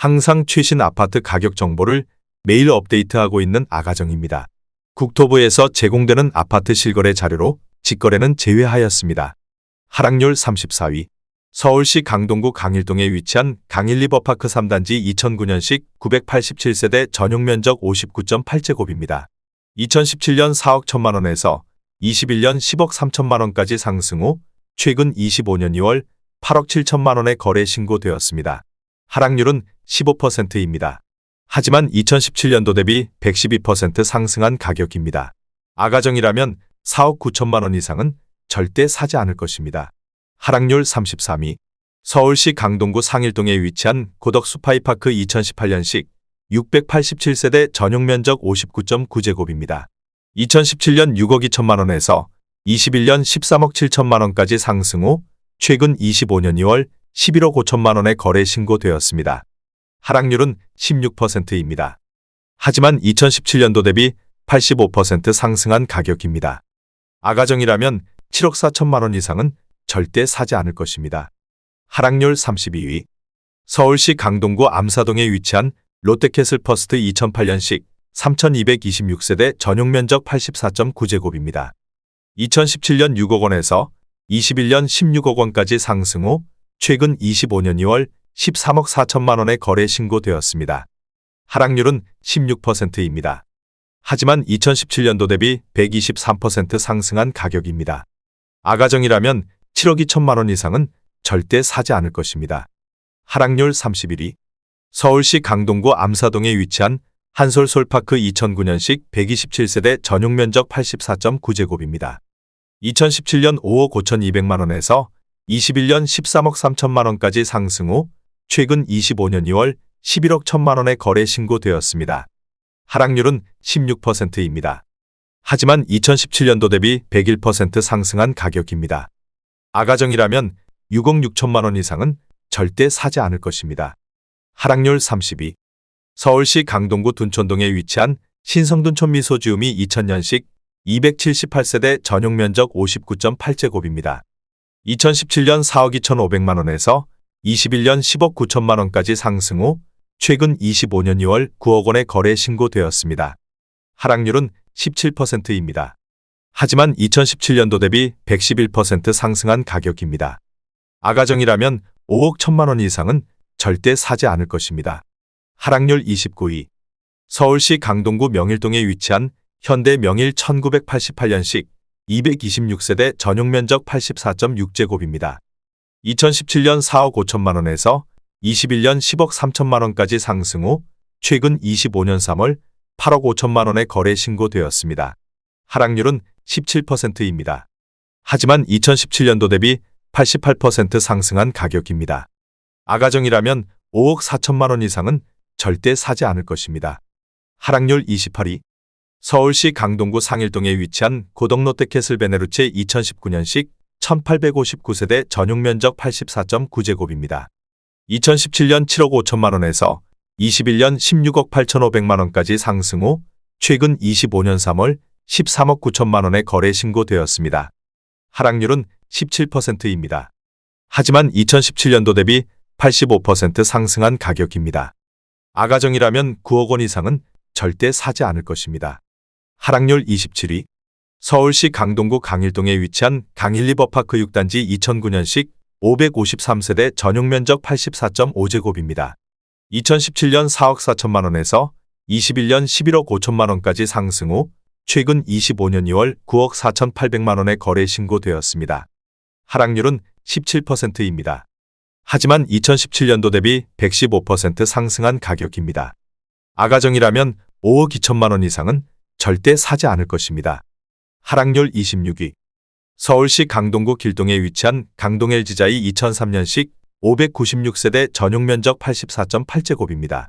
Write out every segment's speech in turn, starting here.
항상 최신 아파트 가격 정보를 매일 업데이트하고 있는 아가정입니다. 국토부에서 제공되는 아파트 실거래 자료로 직거래는 제외하였습니다. 하락률 34위. 서울시 강동구 강일동에 위치한 강일리버파크 3단지 2009년식 987세대 전용면적 59.8제곱입니다. 2017년 4억 1천만원에서 21년 10억 3천만원까지 상승 후 최근 25년 2월 8억 7천만원에 거래 신고되었습니다. 하락률은 15%입니다. 하지만 2017년도 대비 112% 상승한 가격입니다. 아가정이라면 4억 9천만원 이상은 절대 사지 않을 것입니다. 하락률 33위. 서울시 강동구 상일동에 위치한 고덕 수파이파크 2018년식 687세대 전용면적 59.9제곱입니다. 2017년 6억 2천만원에서 21년 13억 7천만원까지 상승 후 최근 25년 2월 11억 5천만원에 거래 신고되었습니다. 하락률은 16%입니다. 하지만 2017년도 대비 85% 상승한 가격입니다. 아가정이라면 7억 4천만원 이상은 절대 사지 않을 것입니다. 하락률 32위. 서울시 강동구 암사동에 위치한 롯데캐슬 퍼스트 2008년식 3226세대 전용면적 84.9제곱입니다. 2017년 6억 원에서 21년 16억 원까지 상승 후 최근 25년 2월 13억 4천만 원에 거래 신고되었습니다. 하락률은 16%입니다. 하지만 2017년도 대비 123% 상승한 가격입니다. 아가정이라면 7억 2천만 원 이상은 절대 사지 않을 것입니다. 하락률 31위. 서울시 강동구 암사동에 위치한 한솔솔파크 2009년식 127세대 전용면적 84.9제곱입니다. 2017년 5억 5,200만 원에서 21년 13억 3천만 원까지 상승 후 최근 25년 2월 11억 1천만 원에 거래 신고되었습니다. 하락률은 16%입니다. 하지만 2017년도 대비 101% 상승한 가격입니다. 아가정이라면 6억 6천만 원 이상은 절대 사지 않을 것입니다. 하락률 32. 서울시 강동구 둔촌동에 위치한 신성둔촌 미소지움이 2000년식 278세대 전용면적 59.8제곱입니다. 2017년 4억 2,500만 원에서 21년 10억 9천만 원까지 상승 후 최근 25년 2월 9억 원에 거래 신고되었습니다. 하락률은 17%입니다. 하지만 2017년도 대비 111% 상승한 가격입니다. 아가정이라면 5억 1천만 원 이상은 절대 사지 않을 것입니다. 하락률 29위. 서울시 강동구 명일동에 위치한 현대 명일 1988년식 226세대 전용면적 84.6제곱입니다. 2017년 4억 5천만 원에서 21년 10억 3천만 원까지 상승 후 최근 25년 3월 8억 5천만 원에 거래 신고되었습니다. 하락률은 17%입니다. 하지만 2017년도 대비 88% 상승한 가격입니다. 아가정이라면 5억 4천만 원 이상은 절대 사지 않을 것입니다. 하락률 28위. 서울시 강동구 상일동에 위치한 고덕 롯데캐슬 베네루체 2019년식 1859세대 전용면적 84.9제곱입니다. 2017년 7억 5천만 원에서 21년 16억 8,500만 원까지 상승 후 최근 25년 3월 13억 9천만 원에 거래 신고되었습니다. 하락률은 17%입니다. 하지만 2017년도 대비 85% 상승한 가격입니다. 아가정이라면 9억 원 이상은 절대 사지 않을 것입니다. 하락률 27위. 서울시 강동구 강일동에 위치한 강일리버파크 6단지 2009년식 553세대 전용면적 84.5제곱입니다. 2017년 4억 4천만 원에서 21년 11억 5천만 원까지 상승 후 최근 25년 2월 9억 4,800만 원에 거래 신고되었습니다. 하락률은 17%입니다. 하지만 2017년도 대비 115% 상승한 가격입니다. 아가정이라면 5억 2천만 원 이상은 절대 사지 않을 것입니다. 하락률 26위. 서울시 강동구 길동에 위치한 강동 LG자이 2003년식 596세대 전용면적 84.8제곱입니다.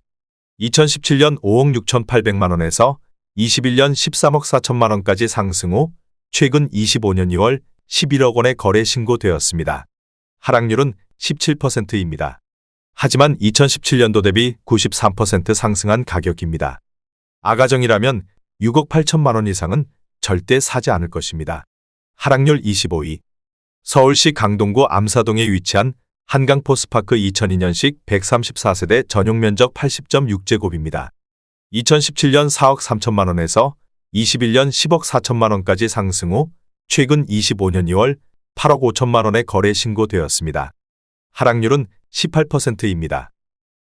2017년 5억 6,800만 원에서 21년 13억 4천만 원까지 상승 후 최근 25년 2월 11억 원에 거래 신고되었습니다. 하락률은 17%입니다. 하지만 2017년도 대비 93% 상승한 가격입니다. 아가정이라면 6억 8천만 원 이상은 절대 사지 않을 것입니다. 하락률 25위. 서울시 강동구 암사동에 위치한 한강포스파크 2002년식 134세대 전용 면적 80.6제곱입니다. 2017년 4억 3천만 원에서 21년 10억 4천만 원까지 상승 후 최근 25년 2월 8억 5천만 원에 거래 신고되었습니다. 하락률은 18%입니다.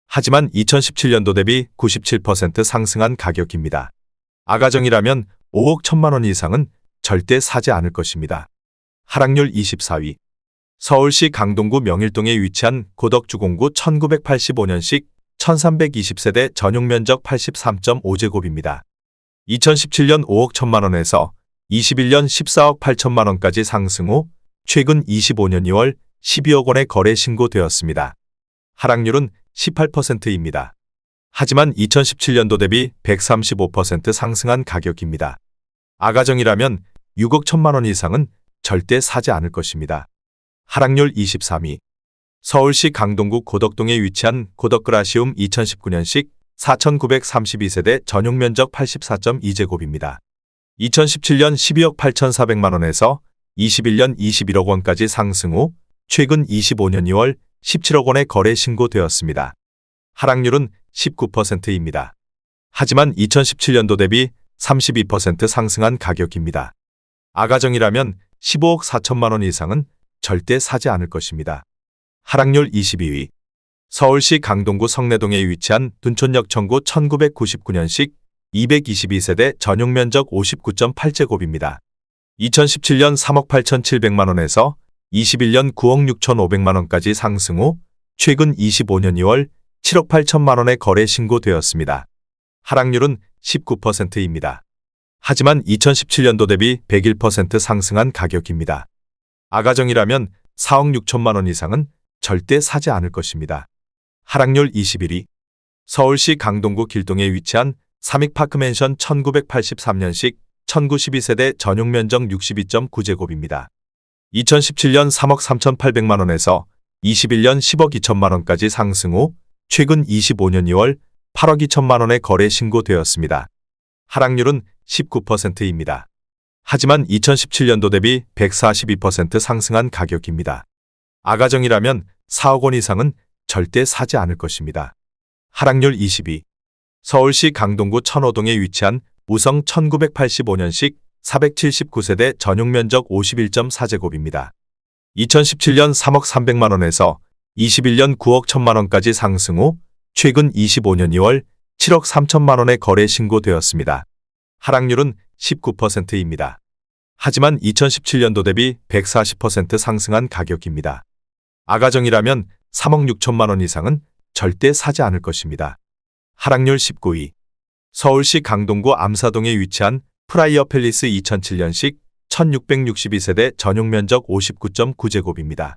하지만 2017년도 대비 97% 상승한 가격입니다. 아가정이라면 5억 1천만 원 이상은 절대 사지 않을 것입니다. 하락률 24위. 서울시 강동구 명일동에 위치한 고덕주공구 1985년식 1320세대 전용 면적 83.5제곱입니다. 2017년 5억 1천만 원에서 21년 14억 8천만 원까지 상승 후 최근 25년 2월 12억 원에 거래 신고되었습니다. 하락률은 18%입니다. 하지만 2017년도 대비 135% 상승한 가격입니다. 아가정이라면 6억 1천만 원 이상은 절대 사지 않을 것입니다. 하락률 23위. 서울시 강동구 고덕동에 위치한 고덕그라시움 2019년식 4932세대 전용 면적 84.2제곱입니다. 2017년 12억 8,400만 원에서 21년 21억 원까지 상승 후 최근 25년 2월 17억 원에 거래 신고되었습니다. 하락률은 19%입니다. 하지만 2017년도 대비 32% 상승한 가격입니다. 아가정이라면 15억 4천만 원 이상은 절대 사지 않을 것입니다. 하락률 22위. 서울시 강동구 성내동에 위치한 둔촌역 청구 1999년식 222세대 전용 면적 59.8제곱입니다. 2017년 3억 8,700만 원에서 21년 9억 6,500만 원까지 상승 후 최근 25년 2월 7억 8천만 원에 거래 신고되었습니다. 하락률은 19%입니다. 하지만 2017년도 대비 101% 상승한 가격입니다. 아가정이라면 4억 6천만 원 이상은 절대 사지 않을 것입니다. 하락률 21위. 서울시 강동구 길동에 위치한 삼익파크맨션 1983년식 1912세대 전용 면적 62.9제곱입니다. 2017년 3억 3,800만 원에서 21년 10억 2천만 원까지 상승 후 최근 25년 2월 8억 2천만 원에 거래 신고되었습니다. 하락률은 19%입니다. 하지만 2017년도 대비 142% 상승한 가격입니다. 아가정이라면 4억 원 이상은 절대 사지 않을 것입니다. 하락률 22. 서울시 강동구 천호동에 위치한 우성 1985년식 479세대 전용 면적 51.4제곱입니다. 2017년 3억 300만 원에서 21년 9억 1천만 원까지 상승 후 최근 25년 2월 7억 3천만 원에 거래 신고되었습니다. 하락률은 19%입니다. 하지만 2017년도 대비 140% 상승한 가격입니다. 아가정이라면 3억 6천만 원 이상은 절대 사지 않을 것입니다. 하락률 19위. 서울시 강동구 암사동에 위치한 프라이어 팰리스 2007년식 1662세대 전용 면적 59.9제곱입니다.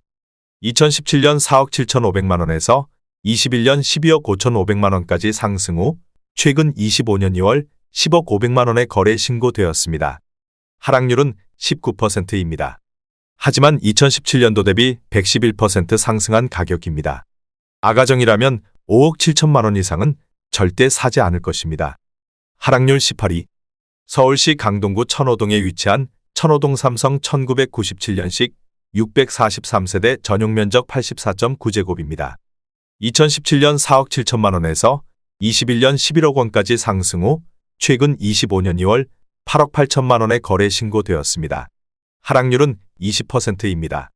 2017년 4억 7,500만 원에서 21년 12억 5,500만 원까지 상승 후 최근 25년 2월 10억 500만 원에 거래 신고되었습니다. 하락률은 19%입니다. 하지만 2017년도 대비 111% 상승한 가격입니다. 아가정이라면 5억 7천만 원 이상은 절대 사지 않을 것입니다. 하락률 18위. 서울시 강동구 천호동에 위치한 천호동 삼성 1997년식 643세대 전용 면적 84.9제곱입니다. 2017년 4억 7천만 원에서 21년 11억 원까지 상승 후 최근 25년 2월 8억 8천만 원에 거래 신고되었습니다. 하락률은 20%입니다.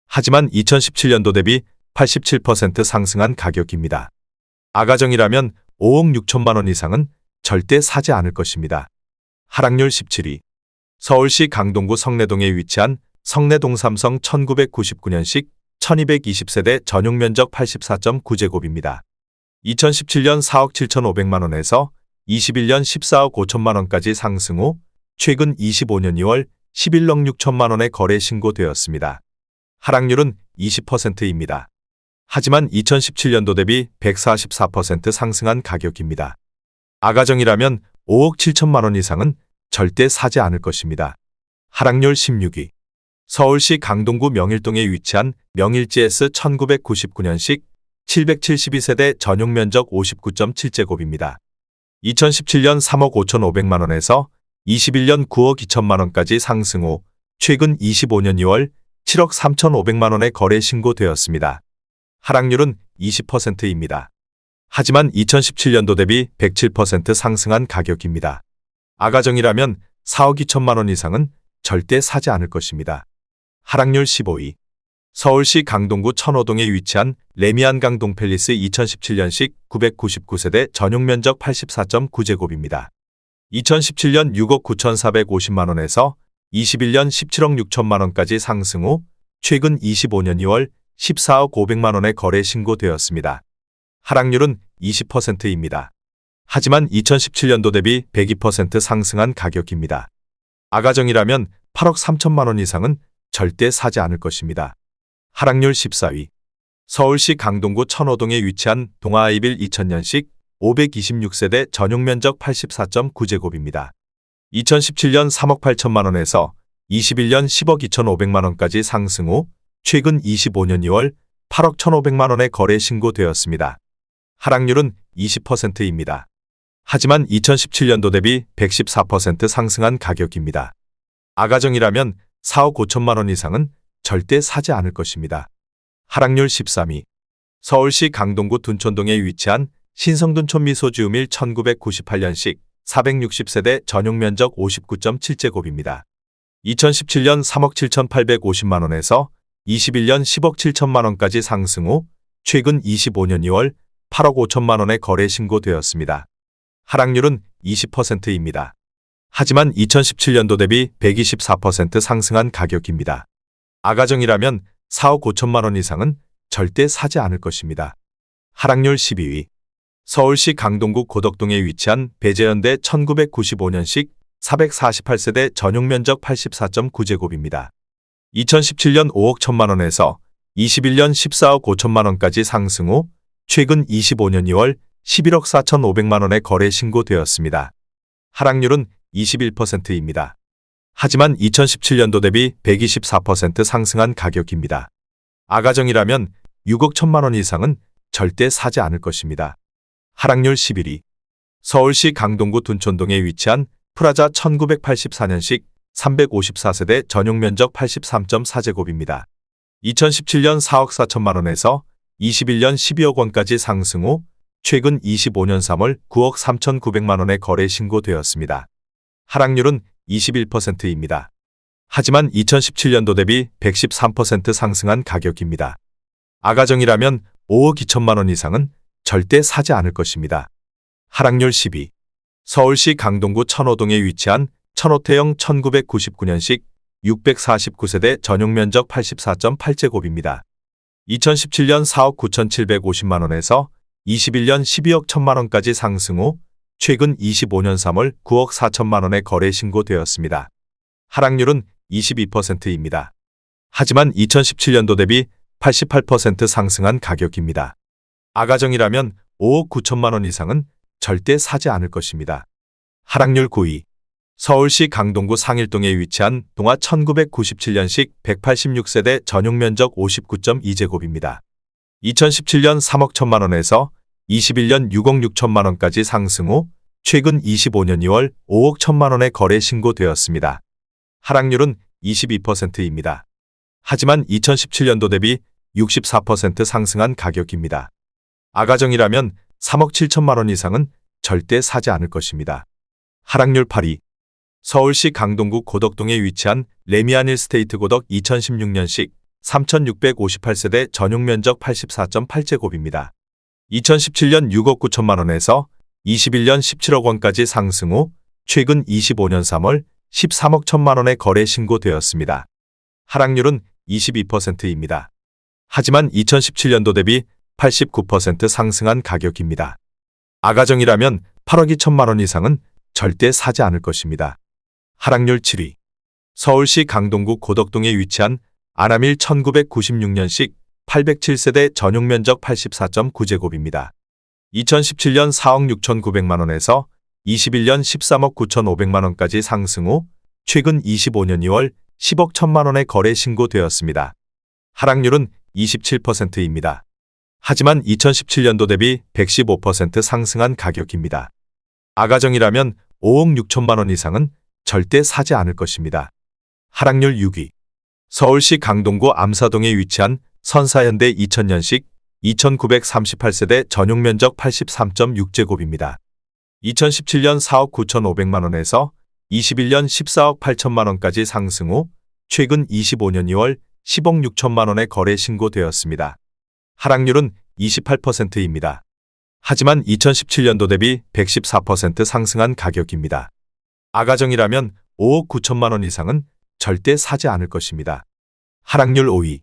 하지만 2017년도 대비 87% 상승한 가격입니다. 아가정이라면 5억 6천만 원 이상은 절대 사지 않을 것입니다. 하락률 17위. 서울시 강동구 성내동에 위치한 성내동 삼성 1999년식 1220세대 전용 면적 84.9제곱입니다. 2017년 4억 7,500만 원에서 21년 14억 5천만 원까지 상승 후 최근 25년 2월 11억 6천만 원에 거래 신고되었습니다. 하락률은 20%입니다. 하지만 2017년도 대비 144% 상승한 가격입니다. 아가정이라면 5억 7천만 원 이상은 절대 사지 않을 것입니다. 하락률 16위. 서울시 강동구 명일동에 위치한 명일GS 1999년식 772세대 전용 면적 59.7제곱입니다. 2017년 3억 5,500만 원에서 21년 9억 2천만 원까지 상승 후 최근 25년 2월 7억 3,500만 원에 거래 신고되었습니다. 하락률은 20%입니다. 하지만 2017년도 대비 107% 상승한 가격입니다. 아가정이라면 4억 2천만 원 이상은 절대 사지 않을 것입니다. 하락률 15위. 서울시 강동구 천호동에 위치한 레미안강 동팰리스 2017년식 999세대 전용 면적 84.9제곱입니다. 2017년 6억 9,450만 원에서 21년 17억 6천만 원까지 상승 후 최근 25년 2월 14억 500만 원에 거래 신고되었습니다. 하락률은 20%입니다. 하지만 2017년도 대비 102% 상승한 가격입니다. 아가정이라면 8억 3천만 원 이상은 절대 사지 않을 것입니다. 하락률 14위. 서울시 강동구 천호동에 위치한 동아아이빌 2000년식 526세대 전용 면적 84.9제곱입니다. 2017년 3억 8천만 원에서 21년 10억 2,500만 원까지 상승 후 최근 25년 2월 8억 1,500만 원에 거래 신고되었습니다. 하락률은 20%입니다. 하지만 2017년도 대비 114% 상승한 가격입니다. 아가정이라면 4억 5천만 원 이상은 절대 사지 않을 것입니다. 하락률 13위. 서울시 강동구 둔촌동에 위치한 신성둔촌 미소지음일 1998년식 460세대 전용 면적 59.7제곱입니다. 2017년 3억 7,850만 원에서 21년 10억 7천만 원까지 상승 후 최근 25년 2월 8억 5천만 원에 거래 신고되었습니다. 하락률은 20%입니다. 하지만 2017년도 대비 124% 상승한 가격입니다. 아가정이라면 4억 5천만 원 이상은 절대 사지 않을 것입니다. 하락률 12위. 서울시 강동구 고덕동에 위치한 배재현대 1995년식 448세대 전용 면적 84.9제곱입니다. 2017년 5억 1천만 원에서 21년 14억 5천만 원까지 상승 후 최근 25년 2월 11억 4,500만 원에 거래 신고되었습니다. 하락률은 21%입니다. 하지만 2017년도 대비 124% 상승한 가격입니다. 아가정이라면 6억 1천만 원 이상은 절대 사지 않을 것입니다. 하락률 11위. 서울시 강동구 둔촌동에 위치한 프라자 1984년식 354세대 전용 면적 83.4제곱입니다. 2017년 4억 4천만 원에서 21년 12억 원까지 상승 후 최근 25년 3월 9억 3,900만 원에 거래 신고되었습니다. 하락률은 21%입니다. 하지만 2017년도 대비 113% 상승한 가격입니다. 아가정이라면 5억 2천만 원 이상은 절대 사지 않을 것입니다. 하락률 10위. 서울시 강동구 천호동에 위치한 천호태영 1999년식 649세대 전용 면적 84.8제곱입니다. 2017년 4억 9,750만 원에서 21년 12억 1천만 원까지 상승 후 최근 25년 3월 9억 4천만 원에 거래 신고되었습니다. 하락률은 22%입니다. 하지만 2017년도 대비 88% 상승한 가격입니다. 아가정이라면 5억 9천만 원 이상은 절대 사지 않을 것입니다. 하락률 9위. 서울시 강동구 상일동에 위치한 동아 1997년식 186세대 전용 면적 59.2제곱입니다. 2017년 3억 1천만 원에서 21년 6억 6천만 원까지 상승 후 최근 25년 2월 5억 1천만 원에 거래 신고되었습니다. 하락률은 22%입니다. 하지만 2017년도 대비 64% 상승한 가격입니다. 아가정이라면 3억 7천만 원 이상은 절대 사지 않을 것입니다. 하락률 8위. 서울시 강동구 고덕동에 위치한 레미안 일스테이트 고덕 2016년식 3658세대 전용 면적 84.8제곱입니다. 2017년 6억 9천만 원에서 21년 17억 원까지 상승 후 최근 25년 3월 13억 1천만 원에 거래 신고되었습니다. 하락률은 22%입니다. 하지만 2017년도 대비 89% 상승한 가격입니다. 아가정이라면 8억 2천만 원 이상은 절대 사지 않을 것입니다. 하락률 7위. 서울시 강동구 고덕동에 위치한 아남일 1996년식 807세대 전용 면적 84.9제곱입니다. 2017년 4억 6,900만 원에서 21년 13억 9,500만 원까지 상승 후 최근 25년 2월 10억 1천만 원에 거래 신고되었습니다. 하락률은 27%입니다. 하지만 2017년도 대비 115% 상승한 가격입니다. 아가정이라면 5억 6천만 원 이상은 절대 사지 않을 것입니다. 하락률 6위. 서울시 강동구 암사동에 위치한 선사현대 2000년식 2,938세대 전용 면적 83.6제곱입니다. 2017년 4억 9,500만 원에서 21년 14억 8천만 원까지 상승 후 최근 25년 2월 10억 6천만 원에 거래 신고되었습니다. 하락률은 28%입니다. 하지만 2017년도 대비 114% 상승한 가격입니다. 아가정이라면 5억 9천만 원 이상은 절대 사지 않을 것입니다. 하락률 5위.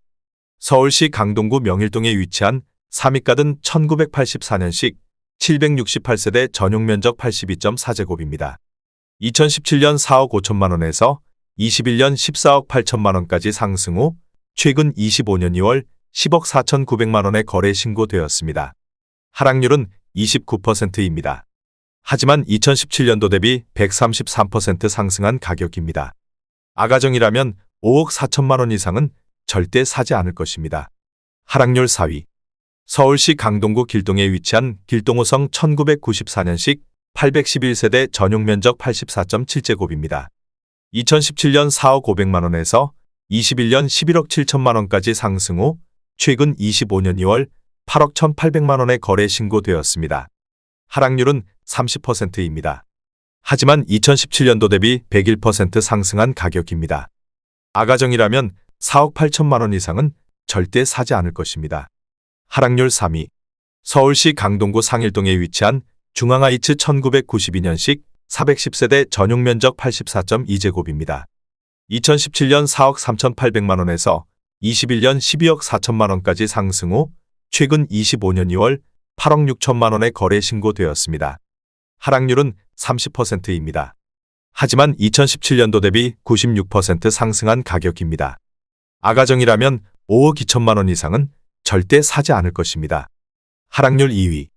서울시 강동구 명일동에 위치한 3위가든 1984년식 768세대 전용 면적 82.4제곱입니다. 2017년 4억 5천만 원에서 21년 14억 8천만 원까지 상승 후 최근 25년 2월 10억 4,900만 원에 거래 신고되었습니다. 하락률은 29%입니다. 하지만 2017년도 대비 133% 상승한 가격입니다. 아가정이라면 5억 4천만 원 이상은 절대 사지 않을 것입니다. 하락률 4위. 서울시 강동구 길동에 위치한 길동호성 1994년식 811세대 전용 면적 84.7제곱입니다. 2017년 4억 500만 원에서 21년 11억 7천만 원까지 상승 후 최근 25년 2월 8억 1,800만 원에 거래 신고되었습니다. 하락률은 30%입니다. 하지만 2017년도 대비 101% 상승한 가격입니다. 아가정이라면 4억 8천만 원 이상은 절대 사지 않을 것입니다. 하락률 3위. 서울시 강동구 상일동에 위치한 중앙하이츠 1992년식 410세대 전용 면적 84.2제곱입니다. 2017년 4억 3,800만 원에서 21년 12억 4천만 원까지 상승 후 최근 25년 2월 8억 6천만 원에 거래 신고되었습니다. 하락률은 30%입니다. 하지만 2017년도 대비 96% 상승한 가격입니다. 아가정이라면 5억 2천만 원 이상은 절대 사지 않을 것입니다. 하락률 2위.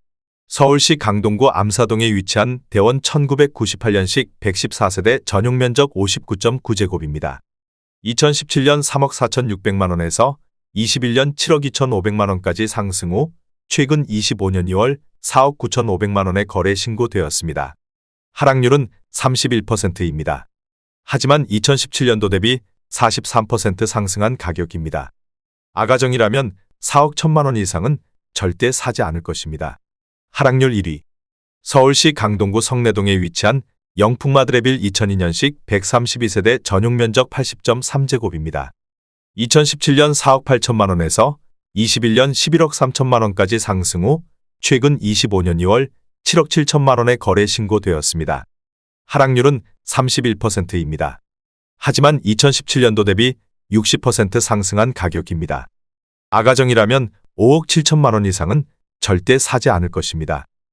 서울시 강동구 암사동에 위치한 대원 1998년식 114세대 전용 면적 59.9제곱입니다. 2017년 3억 4,600만 원에서 21년 7억 2,500만 원까지 상승 후 최근 25년 2월 4억 9,500만 원에 거래 신고되었습니다. 하락률은 31%입니다. 하지만 2017년도 대비 43% 상승한 가격입니다. 아가정이라면 4억 1천만 원 이상은 절대 사지 않을 것입니다. 하락률 1위. 서울시 강동구 성내동에 위치한 영풍마드레빌 2002년식 132세대 전용 면적 80.3제곱입니다. 2017년 4억 8천만 원에서 21년 11억 3천만 원까지 상승 후 최근 25년 2월 7억 7천만 원에 거래 신고되었습니다. 하락률은 31%입니다. 하지만 2017년도 대비 60% 상승한 가격입니다. 아가정이라면 5억 7천만 원 이상은 절대 사지 않을 것입니다.